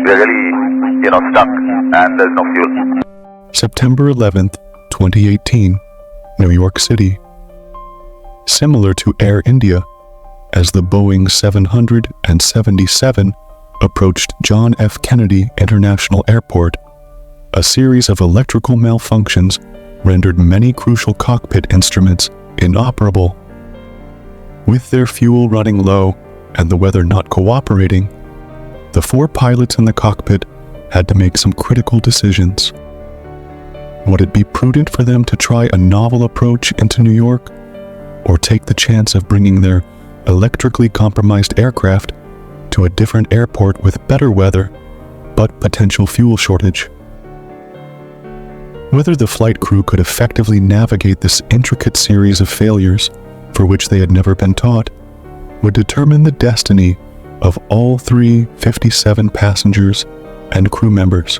we're really, stuck and there's no fuel. September 11th, 2018, New York City. Similar to Air India, as the Boeing 777 approached John F. Kennedy International Airport, a series of electrical malfunctions rendered many crucial cockpit instruments inoperable. With their fuel running low and the weather not cooperating, the 4 pilots in the cockpit had to make some critical decisions. Would it be prudent for them to try a novel approach into New York, or take the chance of bringing their electrically compromised aircraft to a different airport with better weather, but potential fuel shortage? Whether the flight crew could effectively navigate this intricate series of failures, for which they had never been taught, would determine the destiny of all 357 passengers and crew members.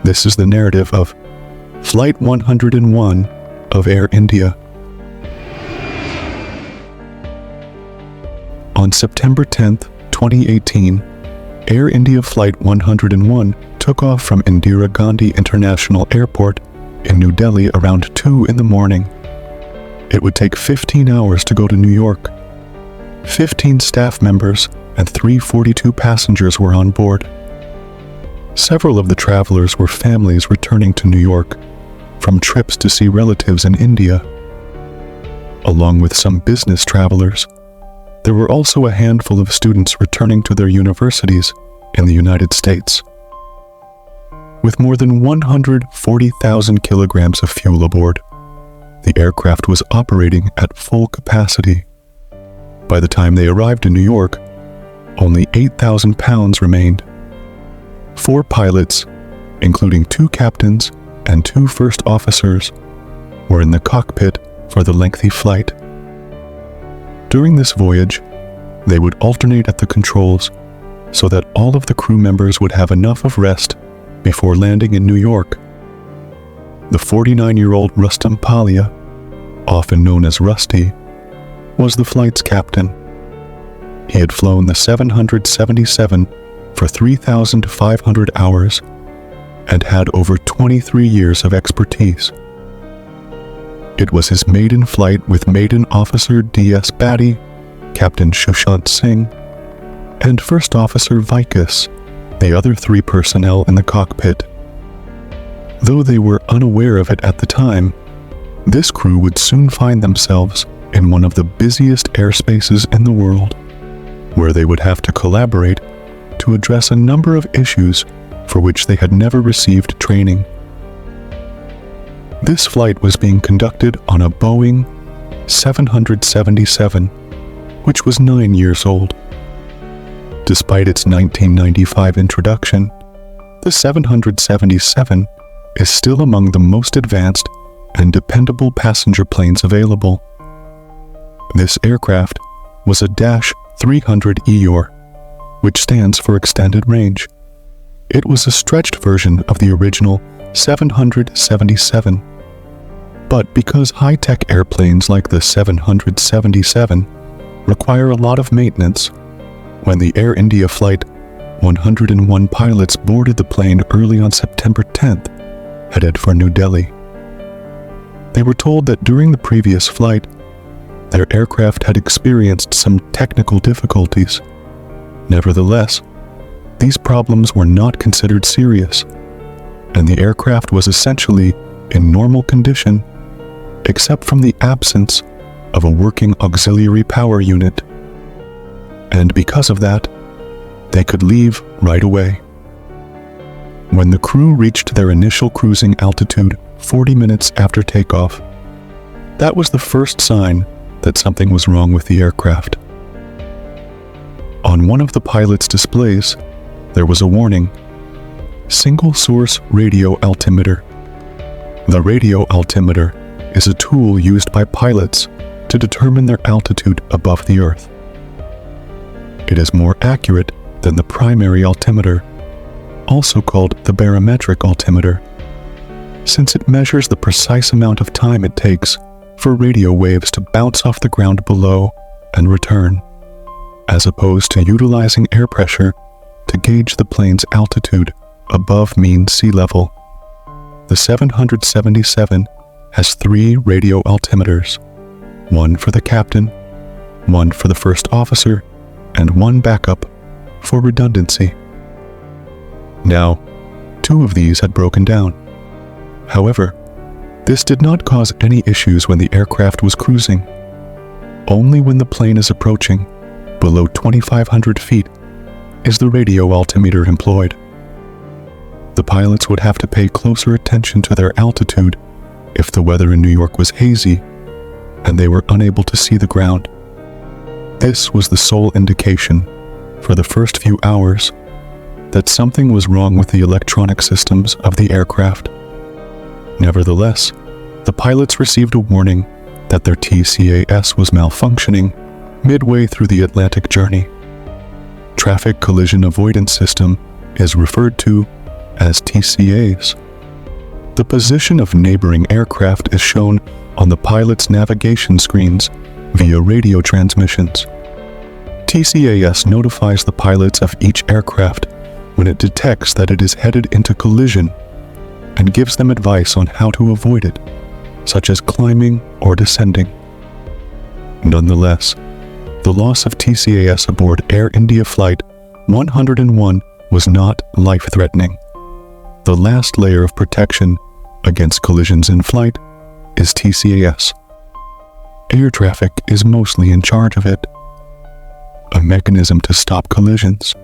This is the narrative of Flight 101 of Air India. On September 10th, 2018, Air India Flight 101 took off from Indira Gandhi International Airport in New Delhi around 2 in the morning. It would take 15 hours to go to New York. 15 staff members and 342 passengers were on board. Several of the travelers were families returning to New York from trips to see relatives in India. Along with some business travelers, there were also a handful of students returning to their universities in the United States. With more than 140,000 kilograms of fuel aboard, the aircraft was operating at full capacity. By the time they arrived in New York, only 8,000 pounds remained. 4 pilots, including 2 captains and 2 first officers, were in the cockpit for the lengthy flight. During this voyage, they would alternate at the controls so that all of the crew members would have enough of rest before landing in New York. The 49-year-old Rustam Palia, often known as Rusty, was the flight's captain. He had flown the 777 for 3,500 hours and had over 23 years of expertise. It was his maiden flight with Maiden Officer D.S. Batty, Captain Shushant Singh, and First Officer Vikas, the other 3 personnel in the cockpit. Though they were unaware of it at the time, this crew would soon find themselves in one of the busiest airspaces in the world, where they would have to collaborate to address a number of issues for which they had never received training. This flight was being conducted on a Boeing 777, which was 9 years old. Despite its 1995 introduction, the 777 is still among the most advanced and dependable passenger planes available. This aircraft was a Dash 300 EOR, which stands for Extended Range. It was a stretched version of the original 777. But because high-tech airplanes like the 777 require a lot of maintenance, when the Air India Flight 101 pilots boarded the plane early on September 10th, headed for New Delhi, they were told that during the previous flight, their aircraft had experienced some technical difficulties. Nevertheless, these problems were not considered serious, and the aircraft was essentially in normal condition, except from the absence of a working auxiliary power unit. And because of that, they could leave right away. When the crew reached their initial cruising altitude 40 minutes after takeoff, that was the first sign that something was wrong with the aircraft. On one of the pilot's displays, there was a warning: single source radio altimeter. The radio altimeter is a tool used by pilots to determine their altitude above the Earth. It is more accurate than the primary altimeter, also called the barometric altimeter, since it measures the precise amount of time it takes for radio waves to bounce off the ground below and return, as opposed to utilizing air pressure to gauge the plane's altitude above mean sea level. The 777 has 3 radio altimeters, one for the captain, one for the first officer, and one backup for redundancy. Now, 2 of these had broken down. However, this did not cause any issues when the aircraft was cruising. Only when the plane is approaching below 2,500 feet is the radio altimeter employed. The pilots would have to pay closer attention to their altitude if the weather in New York was hazy and they were unable to see the ground. This was the sole indication, for the first few hours, that something was wrong with the electronic systems of the aircraft. Nevertheless, the pilots received a warning that their TCAS was malfunctioning midway through the Atlantic journey. Traffic Collision Avoidance System is referred to as TCAs. The position of neighboring aircraft is shown on the pilot's navigation screens via radio transmissions. TCAS notifies the pilots of each aircraft when it detects that it is headed into collision and gives them advice on how to avoid it, such as climbing or descending. Nonetheless, the loss of TCAS aboard Air India Flight 101 was not life-threatening. The last layer of protection against collisions in flight is TCAS. Air traffic is mostly in charge of it, a mechanism to stop collisions.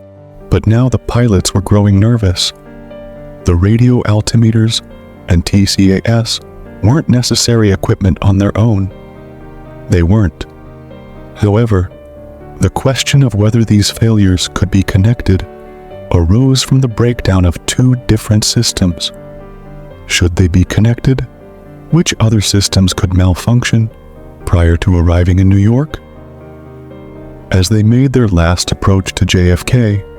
But now the pilots were growing nervous. The radio altimeters and TCAS weren't necessary equipment on their own. They weren't. However, the question of whether these failures could be connected arose from the breakdown of 2 different systems. Should they be connected? Which other systems could malfunction prior to arriving in New York? As they made their last approach to JFK,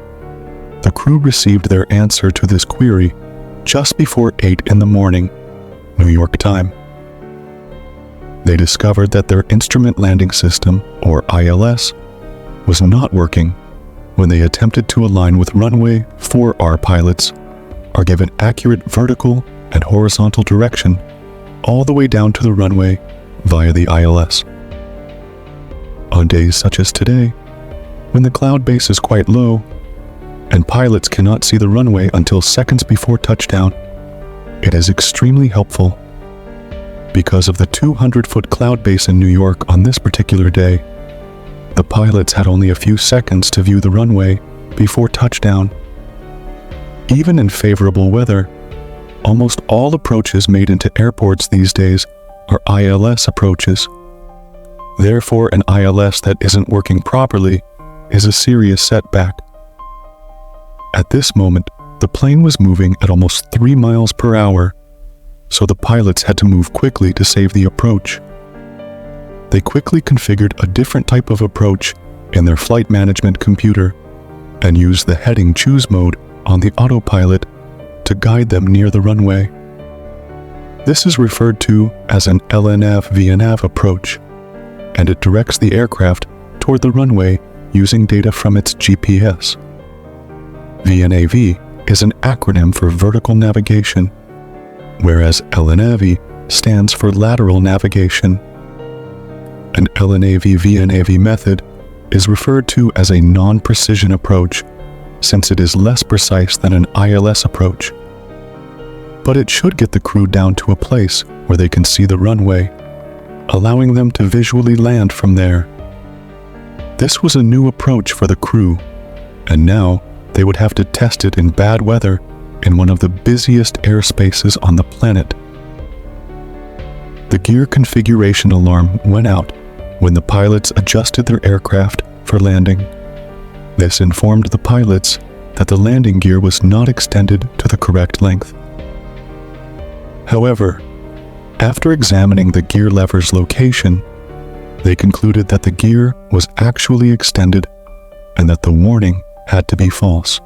the crew received their answer to this query just before 8 in the morning, New York time. They discovered that their instrument landing system, or ILS, was not working when they attempted to align with runway 4R. Pilots are given accurate vertical and horizontal direction all the way down to the runway via the ILS. On days such as today, when the cloud base is quite low and pilots cannot see the runway until seconds before touchdown, it is extremely helpful. Because of the 200-foot cloud base in New York on this particular day, the pilots had only a few seconds to view the runway before touchdown. Even in favorable weather, almost all approaches made into airports these days are ILS approaches. Therefore, an ILS that isn't working properly is a serious setback. At this moment, the plane was moving at almost 3 miles per hour, so the pilots had to move quickly to save the approach. They quickly configured a different type of approach in their flight management computer and used the heading choose mode on the autopilot to guide them near the runway. This is referred to as an LNAV-VNAV approach, and it directs the aircraft toward the runway using data from its GPS. VNAV is an acronym for vertical navigation, whereas LNAV stands for lateral navigation. An LNAV-VNAV method is referred to as a non-precision approach, since it is less precise than an ILS approach. But it should get the crew down to a place where they can see the runway, allowing them to visually land from there. This was a new approach for the crew, and now they would have to test it in bad weather in one of the busiest airspaces on the planet. The gear configuration alarm went out when the pilots adjusted their aircraft for landing. This informed the pilots that the landing gear was not extended to the correct length. However, after examining the gear lever's location, they concluded that the gear was actually extended and that the warning had to be false.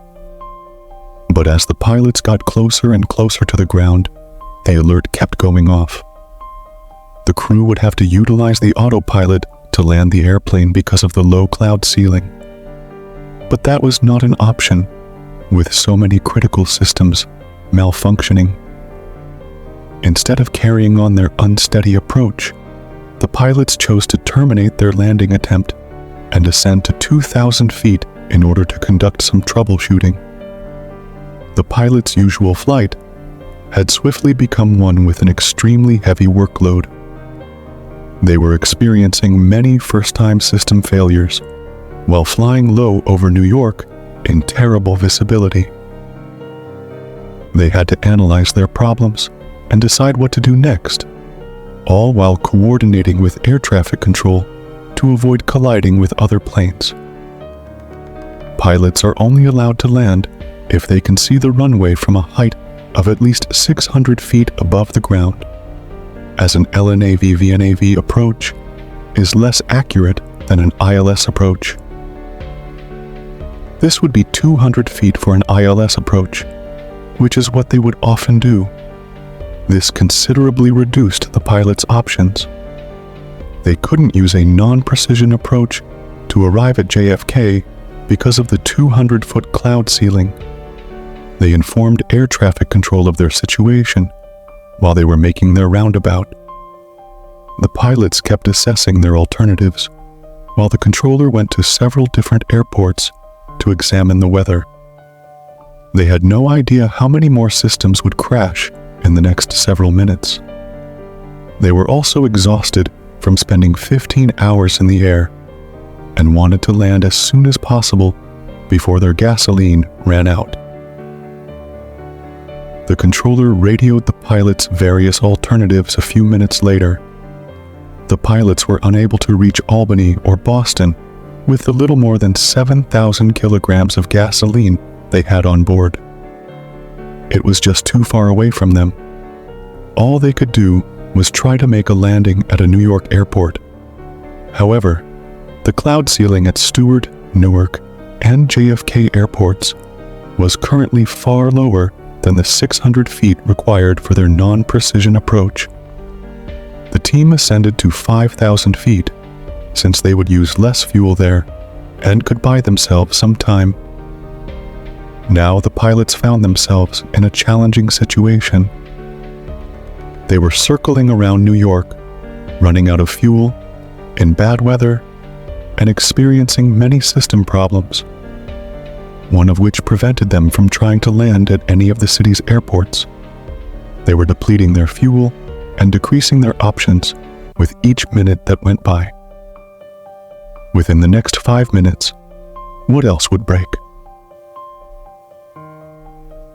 But as the pilots got closer and closer to the ground, the alert kept going off. The crew would have to utilize the autopilot to land the airplane because of the low cloud ceiling. But that was not an option with so many critical systems malfunctioning. Instead of carrying on their unsteady approach, the pilots chose to terminate their landing attempt and ascend to 2,000 feet in order to conduct some troubleshooting. The pilots' usual flight had swiftly become one with an extremely heavy workload. They were experiencing many first-time system failures while flying low over New York in terrible visibility. They had to analyze their problems and decide what to do next, all while coordinating with air traffic control to avoid colliding with other planes. Pilots are only allowed to land if they can see the runway from a height of at least 600 feet above the ground, as an LNAV-VNAV approach is less accurate than an ILS approach. This would be 200 feet for an ILS approach, which is what they would often do. This considerably reduced the pilot's options. They couldn't use a non-precision approach to arrive at JFK because of the 200-foot cloud ceiling. They informed air traffic control of their situation while they were making their roundabout. The pilots kept assessing their alternatives, while the controller went to several different airports to examine the weather. They had no idea how many more systems would crash in the next several minutes. They were also exhausted from spending 15 hours in the air and wanted to land as soon as possible before their gasoline ran out. The controller radioed the pilots various alternatives a few minutes later. The pilots were unable to reach Albany or Boston with the little more than 7,000 kilograms of gasoline they had on board. It was just too far away from them. All they could do was try to make a landing at a New York airport. However, the cloud ceiling at Stewart, Newark, and JFK airports was currently far lower than the 600 feet required for their non-precision approach. The team ascended to 5,000 feet, since they would use less fuel there and could buy themselves some time. Now the pilots found themselves in a challenging situation. They were circling around New York, running out of fuel, in bad weather, and experiencing many system problems, one of which prevented them from trying to land at any of the city's airports. They were depleting their fuel and decreasing their options with each minute that went by. Within the next 5 minutes, what else would break?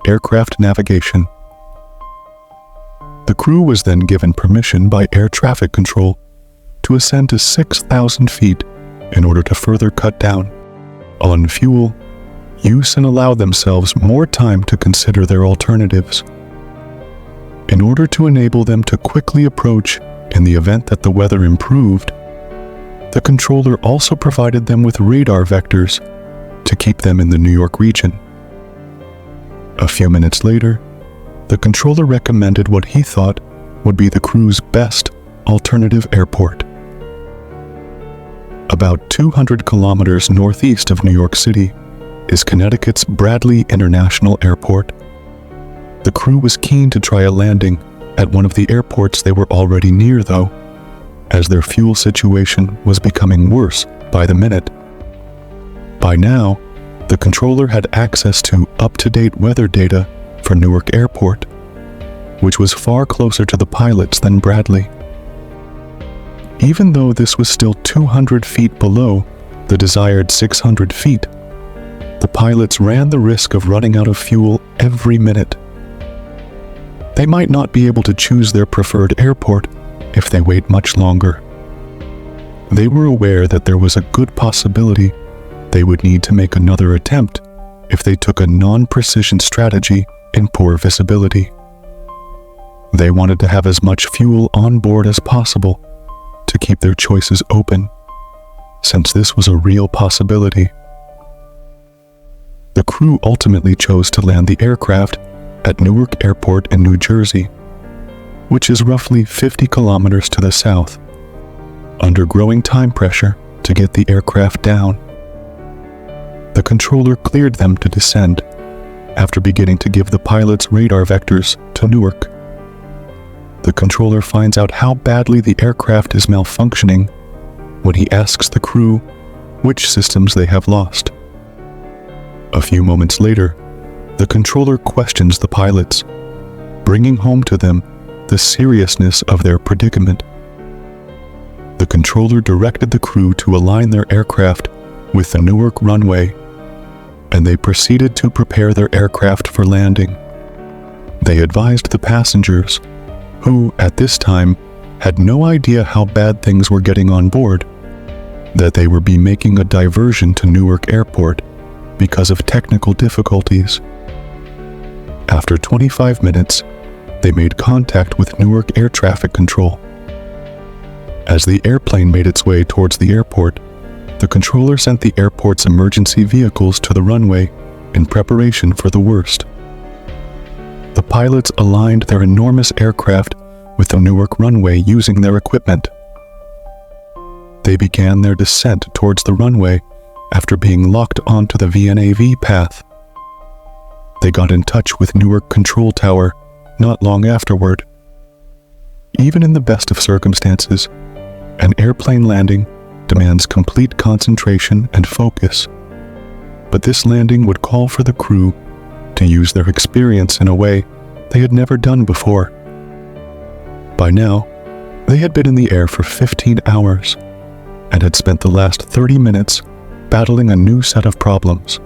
Aircraft navigation. The crew was then given permission by air traffic control to ascend to 6,000 feet in order to further cut down on fuel use and allow themselves more time to consider their alternatives. In order to enable them to quickly approach in the event that the weather improved, the controller also provided them with radar vectors to keep them in the New York region. A few minutes later, the controller recommended what he thought would be the crew's best alternative airport. About 200 kilometers northeast of New York City is Connecticut's Bradley International Airport. The crew was keen to try a landing at one of the airports they were already near, though, as their fuel situation was becoming worse by the minute. By now, the controller had access to up-to-date weather data for Newark Airport, which was far closer to the pilots than Bradley. Even though this was still 200 feet below the desired 600 feet, the pilots ran the risk of running out of fuel every minute. They might not be able to choose their preferred airport if they wait much longer. They were aware that there was a good possibility they would need to make another attempt if they took a non-precision strategy in poor visibility. They wanted to have as much fuel on board as possible to keep their choices open, since this was a real possibility. The crew ultimately chose to land the aircraft at Newark Airport in New Jersey, which is roughly 50 kilometers to the south, under growing time pressure to get the aircraft down. The controller cleared them to descend after beginning to give the pilot's radar vectors to Newark. The controller finds out how badly the aircraft is malfunctioning when he asks the crew which systems they have lost. A few moments later, the controller questions the pilots, bringing home to them the seriousness of their predicament. The controller directed the crew to align their aircraft with the Newark runway, and they proceeded to prepare their aircraft for landing. They advised the passengers, who at this time had no idea how bad things were getting on board, that they would be making a diversion to Newark Airport because of technical difficulties. After 25 minutes, they made contact with Newark Air Traffic Control. As the airplane made its way towards the airport, the controller sent the airport's emergency vehicles to the runway in preparation for the worst. The pilots aligned their enormous aircraft with the Newark runway using their equipment. They began their descent towards the runway after being locked onto the VNAV path. They got in touch with Newark Control Tower not long afterward. Even in the best of circumstances, an airplane landing demands complete concentration and focus. But this landing would call for the crew to use their experience in a way they had never done before. By now, they had been in the air for 15 hours and had spent the last 30 minutes battling a new set of problems.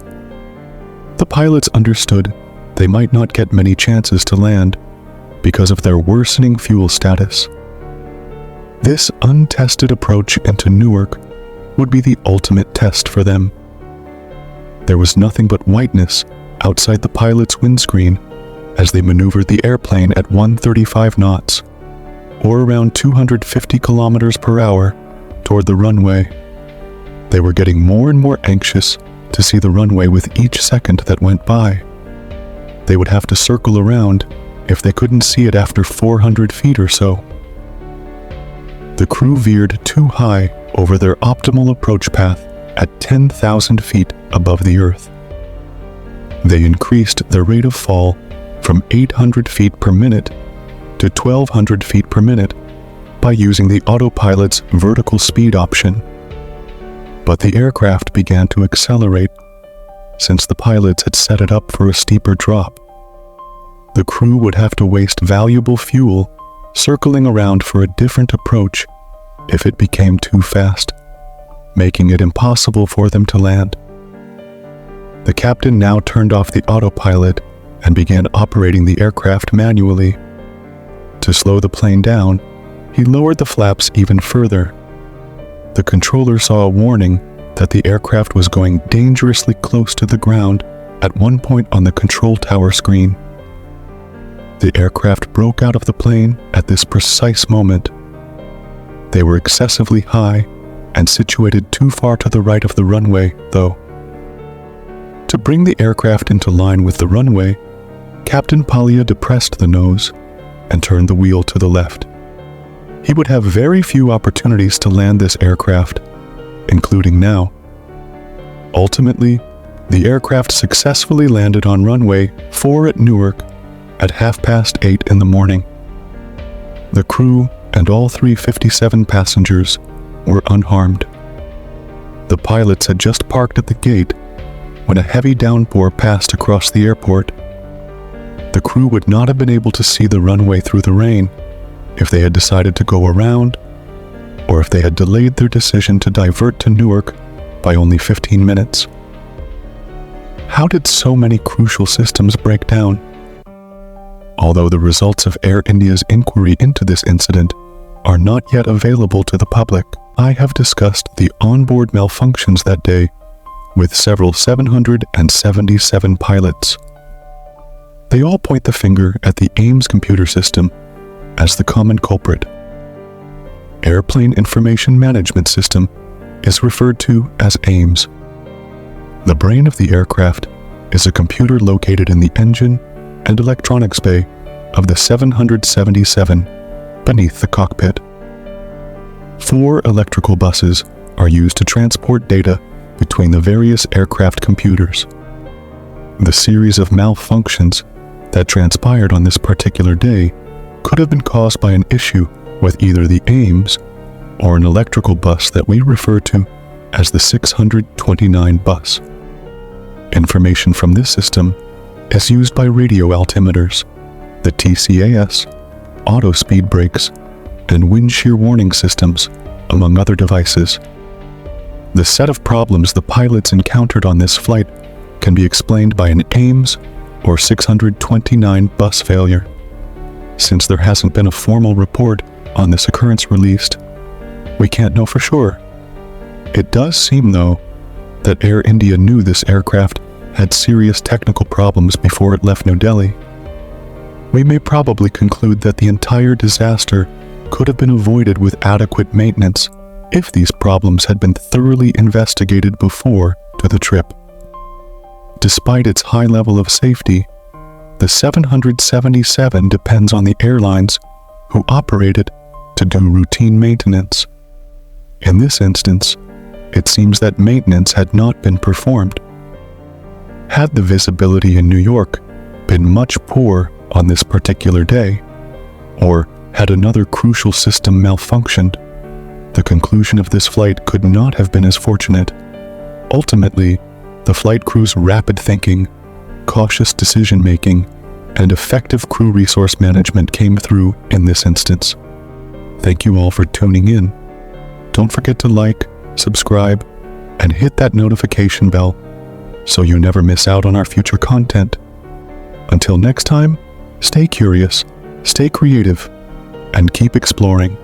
The pilots understood they might not get many chances to land because of their worsening fuel status. This untested approach into Newark would be the ultimate test for them. There was nothing but whiteness outside the pilot's windscreen as they maneuvered the airplane at 135 knots, or around 250 kilometers per hour, toward the runway. They were getting more and more anxious to see the runway with each second that went by. They would have to circle around if they couldn't see it after 400 feet or so. The crew veered too high over their optimal approach path at 10,000 feet above the Earth. They increased their rate of fall from 800 feet per minute to 1,200 feet per minute by using the autopilot's vertical speed option. But the aircraft began to accelerate since the pilots had set it up for a steeper drop. The crew would have to waste valuable fuel circling around for a different approach if it became too fast, making it impossible for them to land. The captain now turned off the autopilot and began operating the aircraft manually. To slow the plane down, he lowered the flaps even further. The controller saw a warning that the aircraft was going dangerously close to the ground at one point on the control tower screen. The aircraft broke out of the plane at this precise moment. They were excessively high and situated too far to the right of the runway, though. To bring the aircraft into line with the runway, Captain Palia depressed the nose and turned the wheel to the left. He would have very few opportunities to land this aircraft, including now. Ultimately, the aircraft successfully landed on runway 4 at Newark at 8:30 in the morning. The crew and all 357 passengers were unharmed. The pilots had just parked at the gate when a heavy downpour passed across the airport. The crew would not have been able to see the runway through the rain if they had decided to go around, or if they had delayed their decision to divert to Newark by only 15 minutes. How did so many crucial systems break down? Although the results of Air India's inquiry into this incident are not yet available to the public, I have discussed the onboard malfunctions that day with several 777 pilots. They all point the finger at the Ames computer system as the common culprit. Airplane Information Management System is referred to as Ames. The brain of the aircraft is a computer located in the engine and electronics bay of the 777 beneath the cockpit. 4 electrical buses are used to transport data between the various aircraft computers. The series of malfunctions that transpired on this particular day could have been caused by an issue with either the Ames or an electrical bus that we refer to as the 629 bus. Information from this system is used by radio altimeters, the TCAS, auto speed brakes, and wind shear warning systems, among other devices. The set of problems the pilots encountered on this flight can be explained by an Ames or 629 bus failure. Since there hasn't been a formal report on this occurrence released, we can't know for sure. It does seem, though, that Air India knew this aircraft had serious technical problems before it left New Delhi. We may probably conclude that the entire disaster could have been avoided with adequate maintenance if these problems had been thoroughly investigated before to the trip. Despite its high level of safety, the 777 depends on the airlines who operate it to do routine maintenance. In this instance, it seems that maintenance had not been performed. Had the visibility in New York been much poor on this particular day, or had another crucial system malfunctioned, the conclusion of this flight could not have been as fortunate. Ultimately, the flight crew's rapid thinking, cautious decision-making, and effective crew resource management came through in this instance. Thank you all for tuning in. Don't forget to like, subscribe, and hit that notification bell so you never miss out on our future content. Until next time, stay curious, stay creative, and keep exploring.